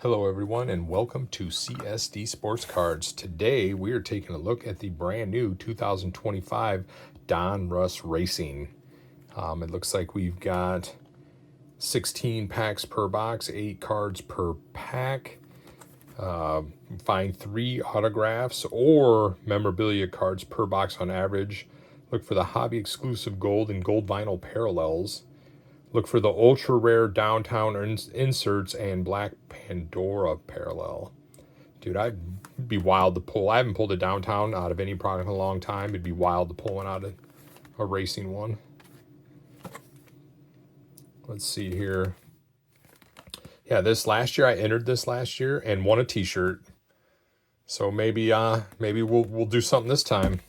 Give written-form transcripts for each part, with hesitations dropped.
Hello everyone and welcome to CSD Sports Cards. Today we are taking a look at the brand new 2025 Donruss Racing. It looks like we've got 16 packs per box, 8 cards per pack. Find 3 autographs or memorabilia cards per box on average. Look for the hobby exclusive gold and gold vinyl parallels. Look for the ultra rare downtown inserts and black Pandora parallel. Dude, I'd be wild to pull. I haven't pulled a downtown out of any product in a long time. It'd be wild to pull one out of a racing one. Let's see here. Yeah, this last year I entered this last year and won a T-shirt. So maybe we'll do something this time.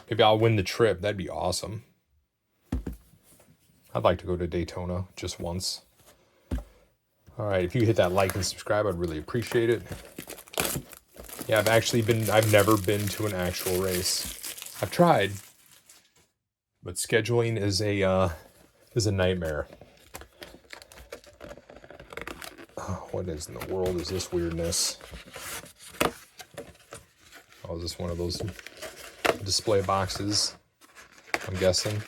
Maybe I'll win the trip. That'd be awesome. I'd like to go to Daytona just once. All right, if you hit that like and subscribe, I'd really appreciate it. Yeah, I've never been to an actual race. I've tried, but scheduling is a nightmare. Oh, what is in the world is this weirdness? Oh, is this one of those display boxes? I'm guessing.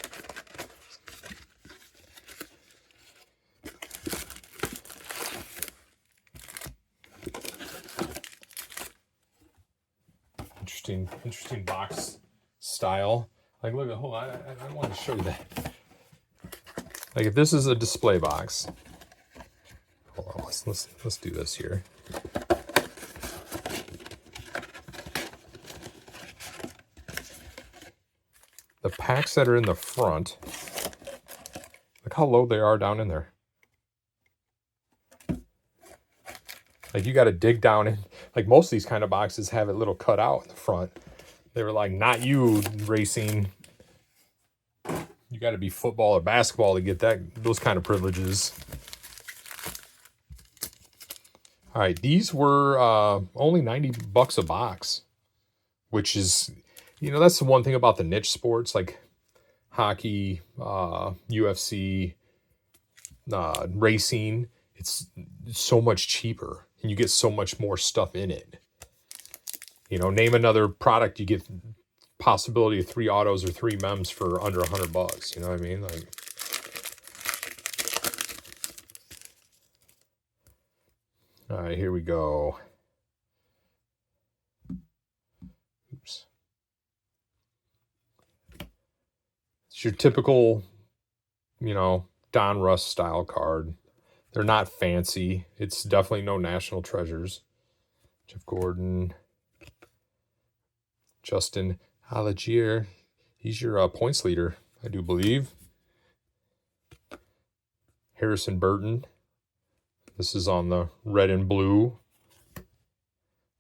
Interesting box style. Like, look, hold on, I want to show you that. Like, if this is a display box, hold on, let's do this here. The packs that are in the front, look how low they are down in there. Like, you got to dig down in. Like, most of these kind of boxes have it little cut out in the front. They were like, not you, racing. You got to be football or basketball to get those kind of privileges. All right, these were only $90 a box, which is, that's the one thing about the niche sports like hockey, UFC, racing. It's so much cheaper and you get so much more stuff in it. Name another product, you get possibility of 3 autos or 3 mems for under $100. You know what I mean? Like, all right, here we go. Oops. It's your typical, Donruss style card. They're not fancy. It's definitely no national treasures. Jeff Gordon. Justin Algier. He's your points leader, I do believe. Harrison Burton. This is on the red and blue.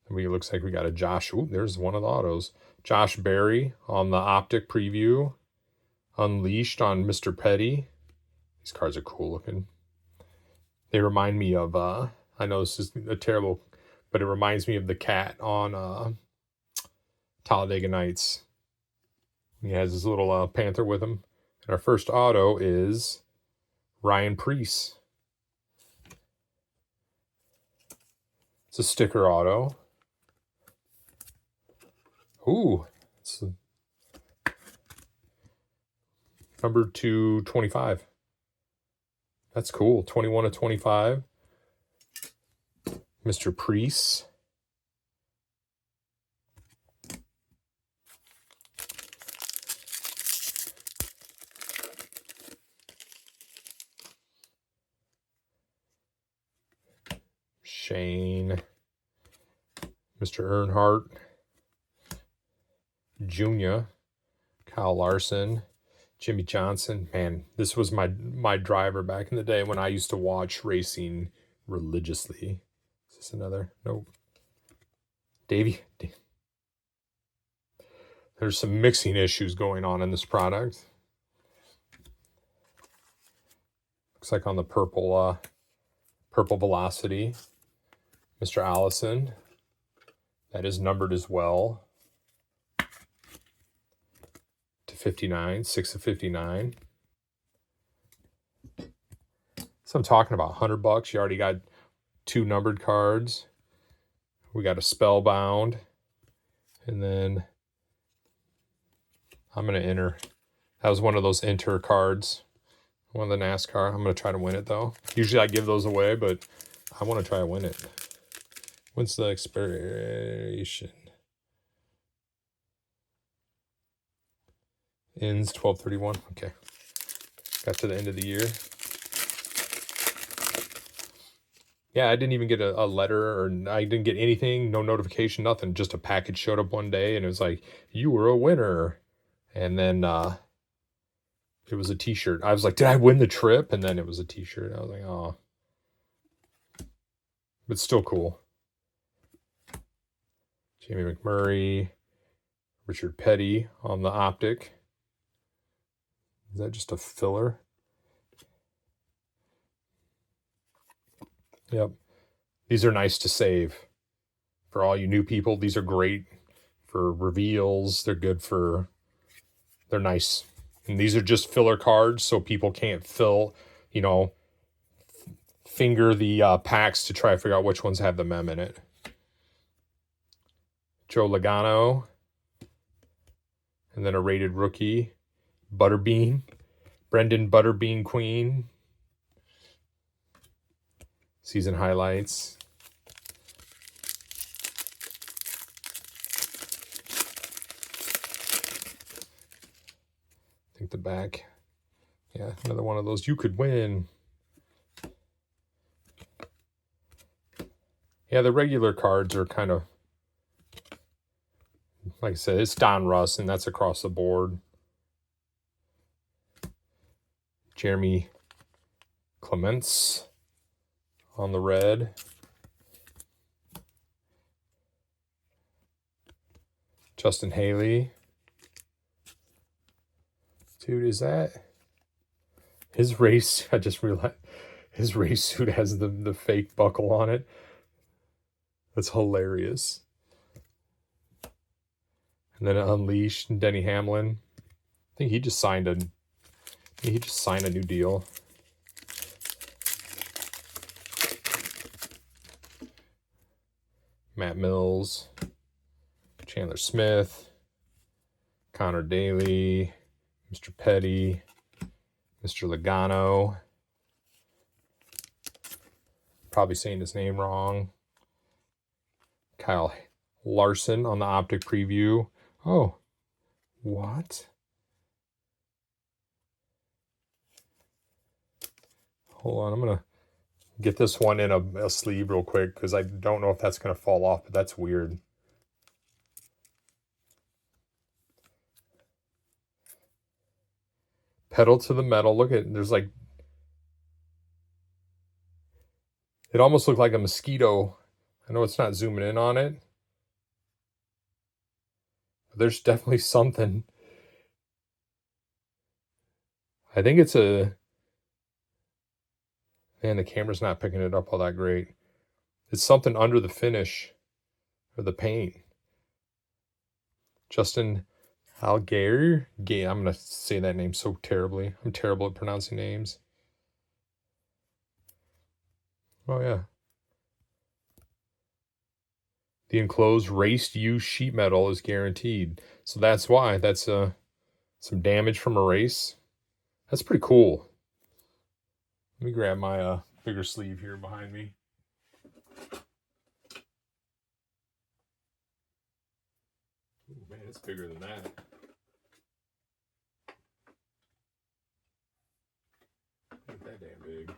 And it looks like we got a Josh. Ooh, there's one of the autos. Josh Berry on the optic preview. Unleashed on Mr. Petty. These cards are cool looking. They remind me of, I know this is a terrible, but it reminds me of the cat on Talladega Nights. He has his little panther with him. And our first auto is Ryan Preece. It's a sticker auto. Ooh, it's number 225. That's cool. 21/25. Mr. Preece. Shane. Mr. Earnhardt. Junior. Kyle Larson. Jimmy Johnson. Man, this was my driver back in the day when I used to watch racing religiously. Is this another? Nope. Davey. There's some mixing issues going on in this product. Looks like on the purple velocity. Mr. Allison. That is numbered as well. 59, 6/59. So I'm talking about $100. You already got 2 numbered cards. We got a Spellbound. And then I'm going to enter. That was one of those enter cards. One of the NASCAR. I'm going to try to win it, though. Usually I give those away, but I want to try to win it. When's the expiration? Ends 12/31. Okay. Got to the end of the year. Yeah, I didn't even get a letter, or I didn't get anything, no notification, nothing. Just a package showed up one day, and it was like, you were a winner. And then it was a t-shirt. I was like, did I win the trip? And then it was a t-shirt. I was like, oh. But still cool. Jamie McMurray, Richard Petty on the optic. Is that just a filler? Yep. These are nice to save. For all you new people, these are great for reveals. They're good for... They're nice. And these are just filler cards, so people can't fill, finger the packs to try to figure out which ones have the mem in it. Joe Logano. And then a rated rookie. Butterbean. Brendan Butterbean Queen. Season highlights. I think the back. Yeah, another one of those. You could win. Yeah, the regular cards are kind of, like I said, it's Donruss, and that's across the board. Jeremy Clements on the red. Justin Haley. Dude, is that his race? I just realized his race suit has the fake buckle on it. That's hilarious. And then Unleashed, Denny Hamlin. I think he just signed a new deal. Matt Mills, Chandler Smith, Connor Daly, Mr. Petty, Mr. Logano. Probably saying his name wrong. Kyle Larson on the optic preview. Oh, what? Hold on, I'm going to get this one in a sleeve real quick because I don't know if that's going to fall off, but that's weird. Pedal to the metal. Look at, there's like, it almost looked like a mosquito. I know it's not zooming in on it. But there's definitely something. I think it's a... Man, the camera's not picking it up all that great. It's something under the finish or the paint. Justin Allgaier. I'm going to say that name so terribly. I'm terrible at pronouncing names. Oh, yeah. The enclosed raced used sheet metal is guaranteed. So that's why. That's some damage from a race. That's pretty cool. Let me grab my bigger sleeve here behind me. Ooh, man, it's bigger than that. Ain't that damn big.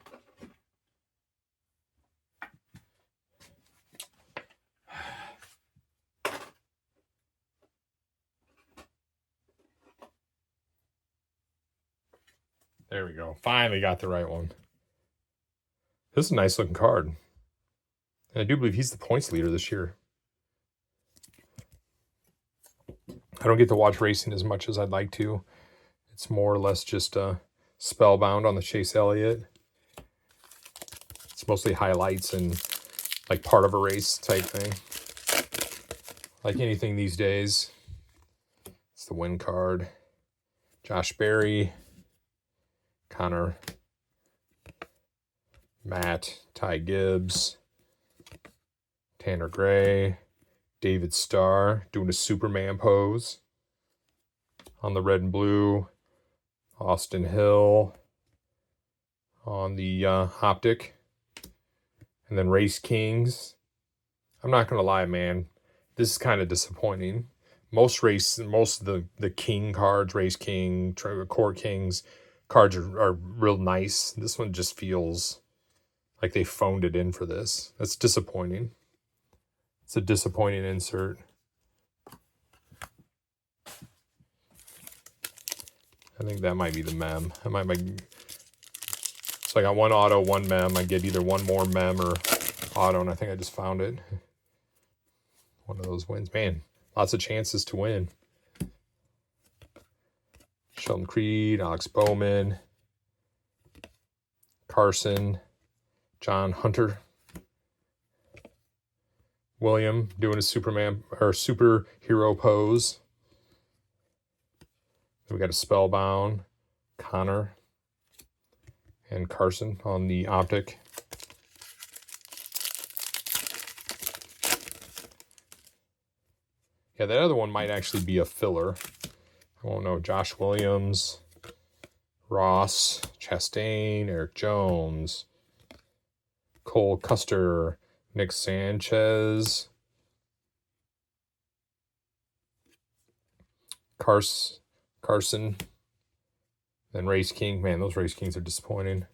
There we go. Finally got the right one. This is a nice looking card. And I do believe he's the points leader this year. I don't get to watch racing as much as I'd like to. It's more or less just Spellbound on the Chase Elliott. It's mostly highlights and like part of a race type thing. Like anything these days. It's the win card. Josh Berry. Connor. Matt. Ty Gibbs. Tanner Gray, David Starr doing a Superman pose. On the red and blue, Austin Hill on the optic. And then Race Kings. I'm not going to lie, man. This is kind of disappointing. Most of the King cards, Race King, Court Kings cards are real nice. This one just feels like they phoned it in for this. That's disappointing. It's a disappointing insert. I think that might be the mem. So I got one auto, one mem. I get either one more mem or auto, and I think I just found it. One of those wins. Man, lots of chances to win. Sheldon Creed, Alex Bowman, Carson, John Hunter, William doing a Superman or superhero pose. We got a Spellbound, Connor, and Carson on the optic. Yeah, that other one might actually be a filler. I won't know. Josh Williams, Ross Chastain, Eric Jones, Cole Custer, Nick Sanchez, Carson, then Race King. Man, those Race Kings are disappointing.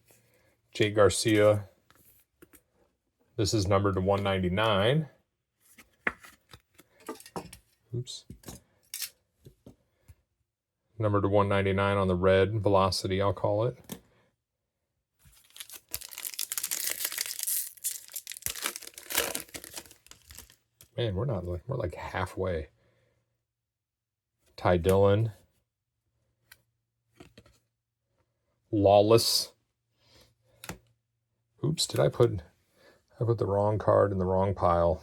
Jake Garcia. This is numbered to 199. Oops. Numbered to 199 on the red velocity, I'll call it. Man, we're like halfway. Ty Dillon. Lawless. Oops, I put the wrong card in the wrong pile.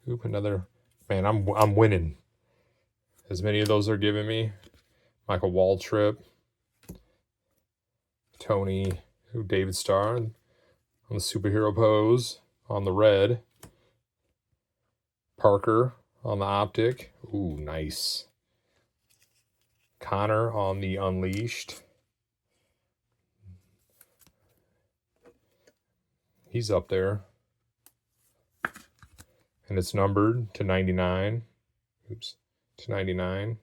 Oop, another. Man, I'm winning. As many of those are giving me. Michael Waltrip. Tony, David Starr on the superhero pose on the red. Parker on the optic. Ooh, nice. Connor on the Unleashed. He's up there. And it's numbered to 99. Oops, to 99.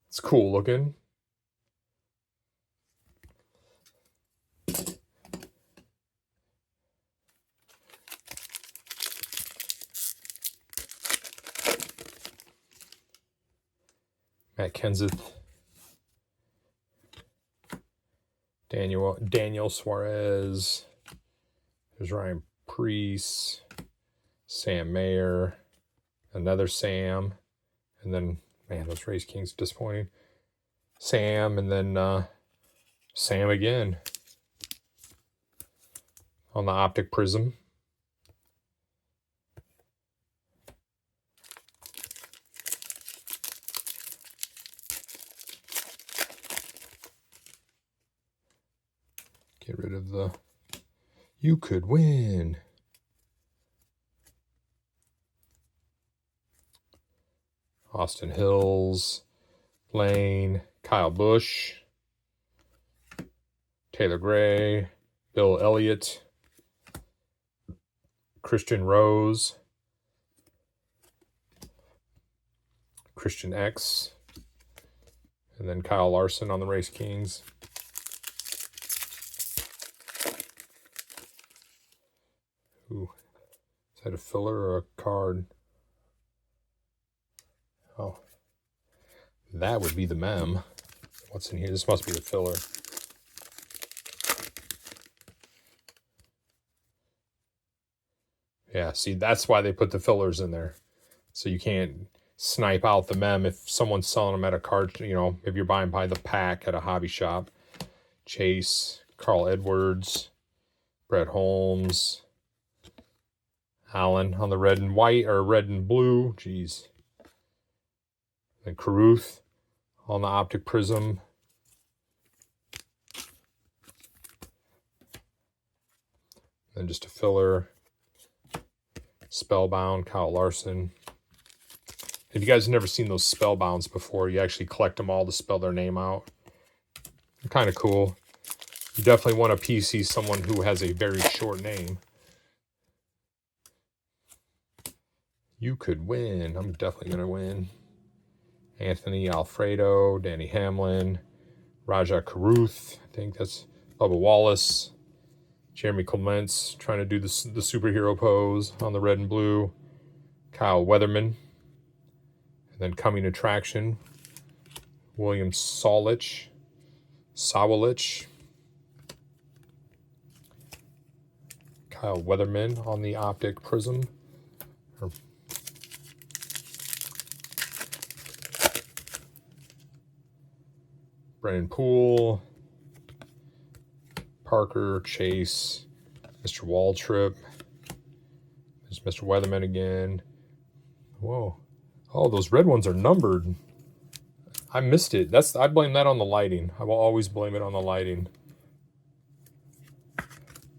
It's cool looking. Matt Kenseth. Daniel Suarez. There's Ryan Preece. Sam Mayer. Another Sam. And then, man, those Race Kings disappointing. Sam, and then Sam again. On the optic prism. Get rid of the "you could win." Austin Hills, Lane, Kyle Busch, Taylor Gray, Bill Elliott, Christian Rose, Christian X, and then Kyle Larson on the Race Kings. Ooh, is that a filler or a card? Oh, that would be the mem. What's in here? This must be the filler. Yeah, see, that's why they put the fillers in there. So you can't snipe out the mem if someone's selling them at a card, if you're buying by the pack at a hobby shop. Chase, Carl Edwards, Brett Holmes, Allen on the red and white, or red and blue. Jeez. Then Caruth on the optic prism. Then just a filler. Spellbound, Kyle Larson. If you guys have never seen those Spellbounds before, you actually collect them all to spell their name out. They're kind of cool. You definitely want to PC someone who has a very short name. You could win. I'm definitely going to win. Anthony Alfredo, Danny Hamlin, Raja Caruth. I think that's Bubba Wallace. Jeremy Clements trying to do the superhero pose on the red and blue. Kyle Weatherman. And then coming attraction, William Sawalich. Kyle Weatherman on the optic prism. Brennan Poole. Parker, Chase, Mr. Waltrip. There's Mr. Weatherman again. Whoa. Oh, those red ones are numbered. I missed it. I blame that on the lighting. I will always blame it on the lighting.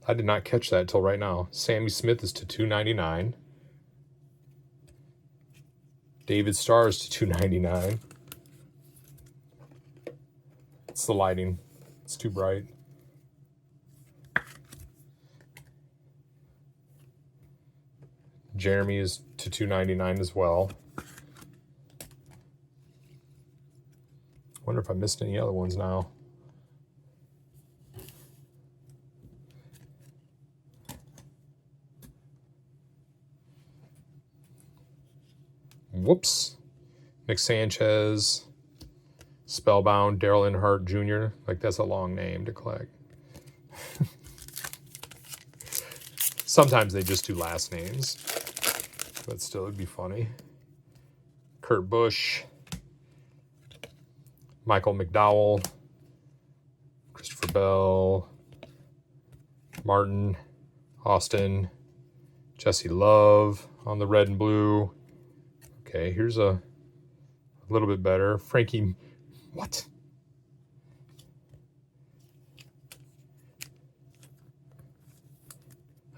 I did not catch that till right now. Sammy Smith is to $2.99. David Starr is to $2.99. It's the lighting. It's too bright. Jeremy is to $2.99 as well. Wonder if I missed any other ones now. Whoops. Nick Sanchez. Spellbound. Daryl Earnhardt Jr. Like, that's a long name to collect. Sometimes they just do last names. But still, it'd be funny. Kurt Busch. Michael McDowell, Christopher Bell, Martin, Austin, Jesse Love on the red and blue. Okay, here's a little bit better. Frankie, what?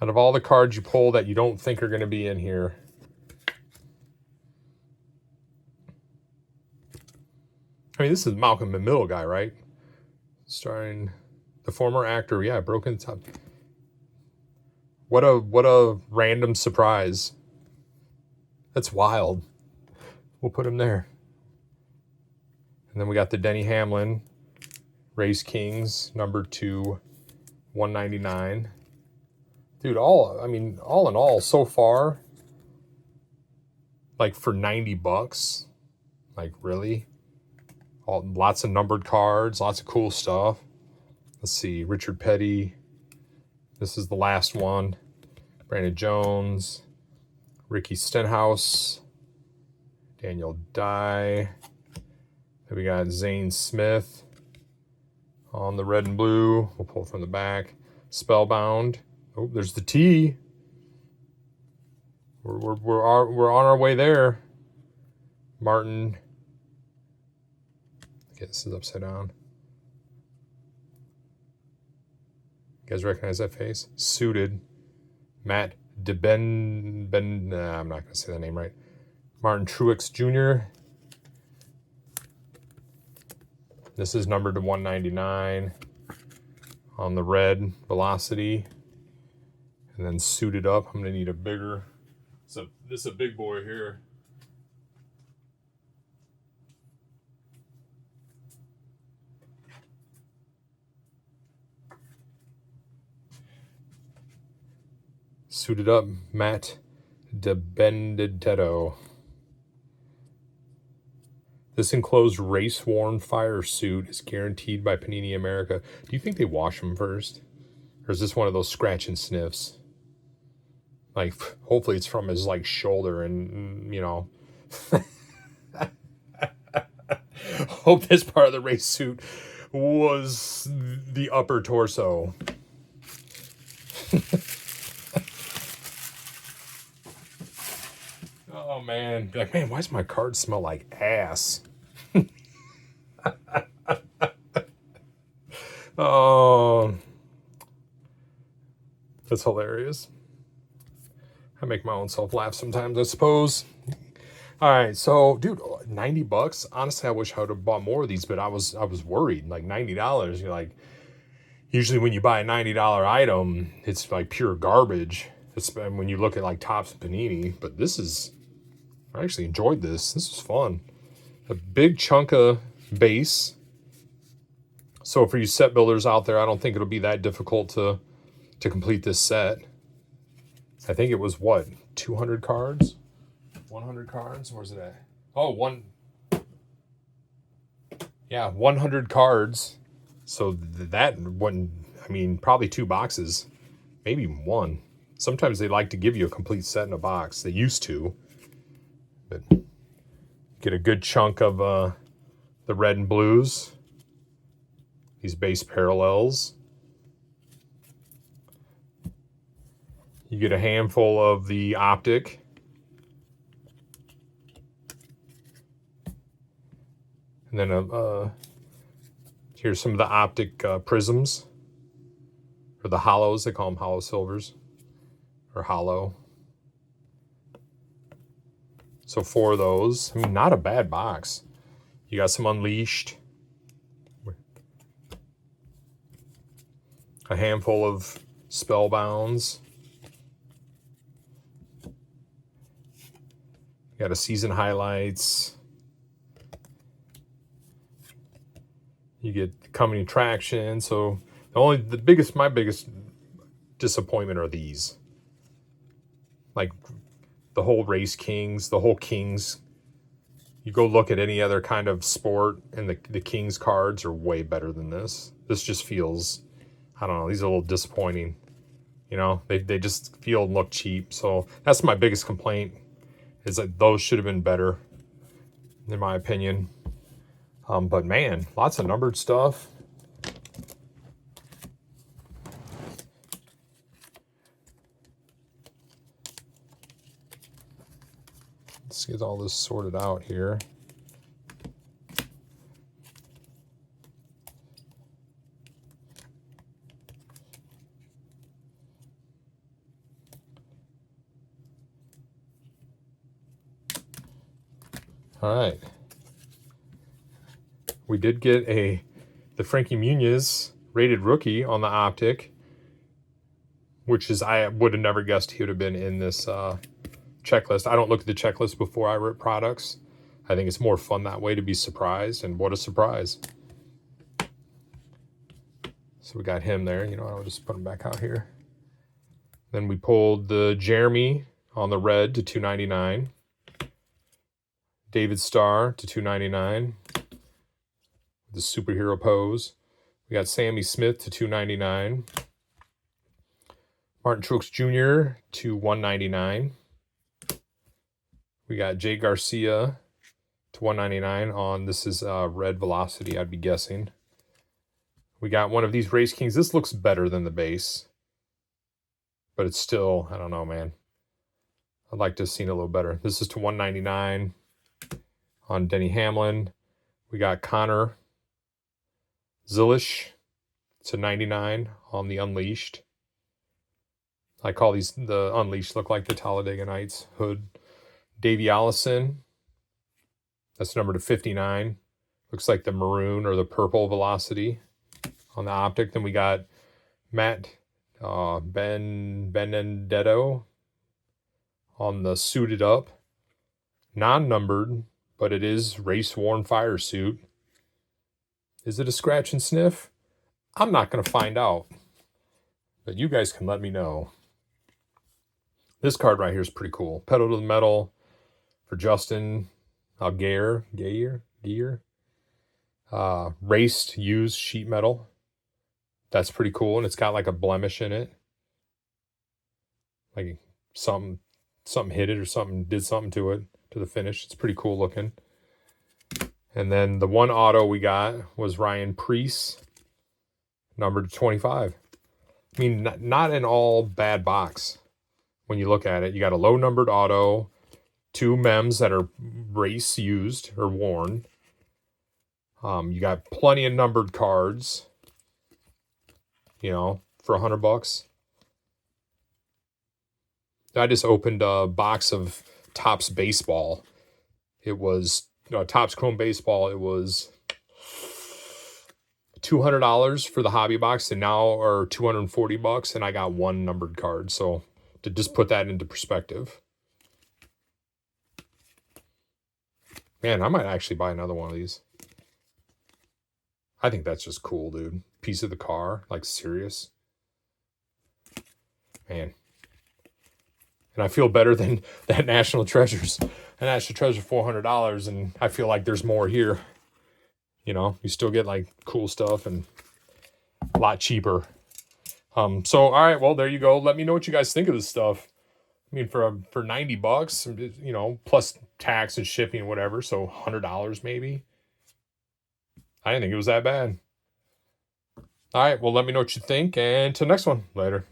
Out of all the cards you pull that you don't think are going to be in here, I mean, this is Malcolm McMill guy, right? Starring the former actor. Yeah, Broken Top. What a random surprise. That's wild. We'll put him there. And then we got the Denny Hamlin Race Kings number 2, $199. Dude, all in all, so far, like for $90, like really? Lots of numbered cards, lots of cool stuff. Let's see, Richard Petty. This is the last one. Brandon Jones. Ricky Stenhouse. Daniel Dye. Then we got Zane Smith on the red and blue. We'll pull from the back. Spellbound. Oh, there's the T. We're on our way there. Martin. Okay, this is upside down. You guys recognize that face? Suited. Matt I'm not going to say that name right. Martin Truex Jr. This is numbered to 199 on the red Velocity. And then suited up. I'm going to need a bigger. So this is a big boy here. Suited up, Matt DiBenedetto. This enclosed race-worn fire suit is guaranteed by Panini America. Do you think they wash them first? Or is this one of those scratch and sniffs? Like, hopefully it's from his, like, shoulder and, you know. Hope this part of the race suit was the upper torso. Oh, man. Be like, man, why does my card smell like ass? Oh. That's hilarious. I make my own self laugh sometimes, I suppose. All right, so dude, 90 bucks. Honestly, I wish I would have bought more of these, but I was worried. Like $90, you're like, usually when you buy a $90 item, it's like pure garbage. It's when you look at like Topps and Panini, but this is, I actually enjoyed this. This was fun. A big chunk of base. So for you set builders out there, I don't think it'll be that difficult to complete this set. I think it was what, 200 cards? 100 cards? Where's it at? Oh, 100 cards. So that one, I mean, probably 2 boxes, maybe 1. Sometimes they like to give you a complete set in a box. They used to, but get a good chunk of the red and blues. These base parallels. You get a handful of the optic. And then here's some of the optic prisms, or the hollows. They call them hollow silvers, or hollow. So 4 of those. I mean, not a bad box. You got some Unleashed. A handful of Spellbounds. You got a season highlights. You get coming attraction. So my biggest disappointment are these. Like the whole Race Kings, the whole Kings. You go look at any other kind of sport, and the Kings cards are way better than this. This just feels, I don't know, these are a little disappointing. You know, they just feel and look cheap. So that's my biggest complaint, is that those should have been better, in my opinion. But man, lots of numbered stuff. Let's get all this sorted out here. All right. We did get the Frankie Muniz rated rookie on the optic, which is, I would have never guessed he would have been in this checklist. I don't look at the checklist before I rip products. I think it's more fun that way, to be surprised, and what a surprise. So we got him there. You know, I'll just put him back out here. Then we pulled the Jeremy on the red to $2.99. David Starr to $2.99. The superhero pose. We got Sammy Smith to $2.99. Martin Truex Jr. to $1.99. We got Jay Garcia to $1.99 on, this is red velocity, I'd be guessing. We got one of these Race Kings. This looks better than the base, but it's still, I don't know, man. I'd like to have seen it a little better. This is to $1.99 on Denny Hamlin. We got Connor Zilish to $99 on the Unleashed. I call these, the Unleashed look like the Talladega Nights hood. Davey Allison, that's numbered to 59. Looks like the maroon or the purple velocity on the optic. Then we got Matt Benedetto on the suited up. Non-numbered, but it is race-worn fire suit. Is it a scratch and sniff? I'm not going to find out, but you guys can let me know. This card right here is pretty cool. Pedal to the Metal for Justin Gear. Raced used sheet metal. That's pretty cool, and it's got like a blemish in it. Like something hit it or something did something to it, to the finish. It's pretty cool looking. And then the one auto we got was Ryan Preece, numbered to 25. I mean, not an all bad box when you look at it. You got a low numbered auto, 2 mems that are race used or worn. You got plenty of numbered cards, you know, for $100. I just opened a box of Topps Baseball. It was Topps Chrome Baseball. It was $200 for the hobby box, and now are $240, and I got one numbered card. So to just put that into perspective, man, I might actually buy another one of these. I think that's just cool, dude. Piece of the car, like serious, man. And I feel better than that National Treasures. That National Treasure $400, and I feel like there's more here. You know, you still get like cool stuff and a lot cheaper. So all right, well, there you go. Let me know what you guys think of this stuff. I mean, for $90, you know, plus tax and shipping and whatever, so $100 maybe. I didn't think it was that bad. All right, well, let me know what you think, and till next one. Later.